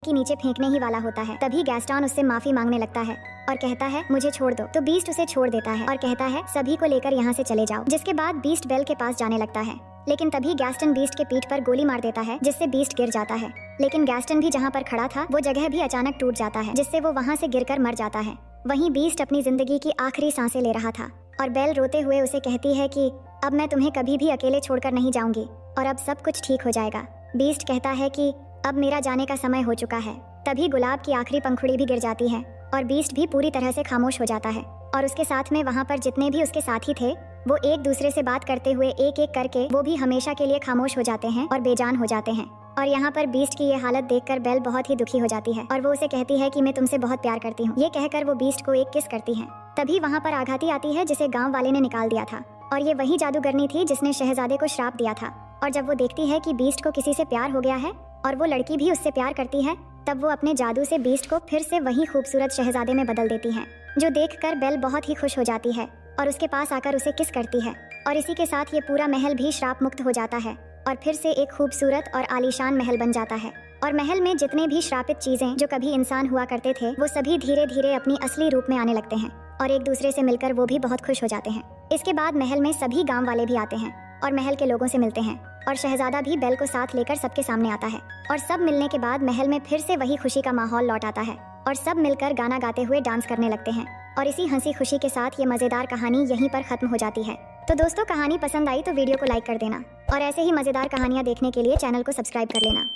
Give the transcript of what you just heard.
कि नीचे फेंकने ही वाला होता है। तभी गैस्टन उससे माफी मांगने लगता है और कहता है मुझे छोड़ दो। तो बीस्ट उसे छोड़ देता है और कहता है सभी को लेकर यहाँ से चले जाओ। जिसके बाद बीस्ट बेल के पास जाने लगता है, लेकिन तभी गैस्टन बीस्ट के पीठ पर गोली मार देता है, जिससे बीस्ट गिर जाता है। लेकिन गैस्टन भी जहाँ पर खड़ा था वो जगह भी अचानक टूट जाता है, जिससे वो वहाँ से गिरकर मर जाता है। वहीं बीस्ट अपनी जिंदगी की आखिरी सांसें ले रहा था और बेल रोते हुए उसे कहती है कि अब मैं तुम्हें कभी भी अकेले छोड़कर नहीं जाऊंगी और अब सब कुछ ठीक हो जाएगा। बीस्ट कहता है कि अब मेरा जाने का समय हो चुका है। तभी गुलाब की आखिरी पंखुड़ी भी गिर जाती है और बीस्ट भी पूरी तरह से खामोश हो जाता है और उसके साथ में वहाँ पर जितने भी उसके साथी थे वो एक दूसरे से बात करते हुए एक एक करके वो भी हमेशा के लिए खामोश हो जाते हैं और बेजान हो जाते हैं। और यहाँ पर बीस्ट की ये हालत देखकर बेल बहुत ही दुखी हो जाती है और वो उसे कहती है कि मैं तुमसे बहुत प्यार करती हूँ। ये कहकर वो बीस्ट को एक किस करती है। तभी वहाँ पर आघाती आती है जिसे गाँव वाले ने निकाल दिया था और ये वही जादूगरनी थी जिसने शहजादे को श्राप दिया था। और जब वो देखती है कि बीस्ट को किसी से प्यार हो गया है और वो लड़की भी उससे प्यार करती है, तब वो अपने जादू से बीस्ट को फिर से वही खूबसूरत शहजादे में बदल देती है, जो देखकर बेल बहुत ही खुश हो जाती है और उसके पास आकर उसे किस करती है। और इसी के साथ ये पूरा महल भी श्राप मुक्त हो जाता है और फिर से एक खूबसूरत और आलीशान महल बन जाता है। और महल में जितने भी श्रापित चीजें जो कभी इंसान हुआ करते थे वो सभी धीरे धीरे अपनी असली रूप में आने लगते हैं और एक दूसरे से मिलकर वो भी बहुत खुश हो जाते हैं। इसके बाद महल में सभी गाँव वाले भी आते हैं और महल के लोगों से मिलते हैं और शहजादा भी बेल को साथ लेकर सबके सामने आता है। और सब मिलने के बाद महल में फिर से वही खुशी का माहौल लौट आता है और सब मिलकर गाना गाते हुए डांस करने लगते हैं। और इसी हंसी खुशी के साथ ये मजेदार कहानी यहीं पर खत्म हो जाती है। तो दोस्तों, कहानी पसंद आई तो वीडियो को लाइक कर देना और ऐसे ही मजेदार कहानियाँ देखने के लिए चैनल को सब्सक्राइब कर लेना।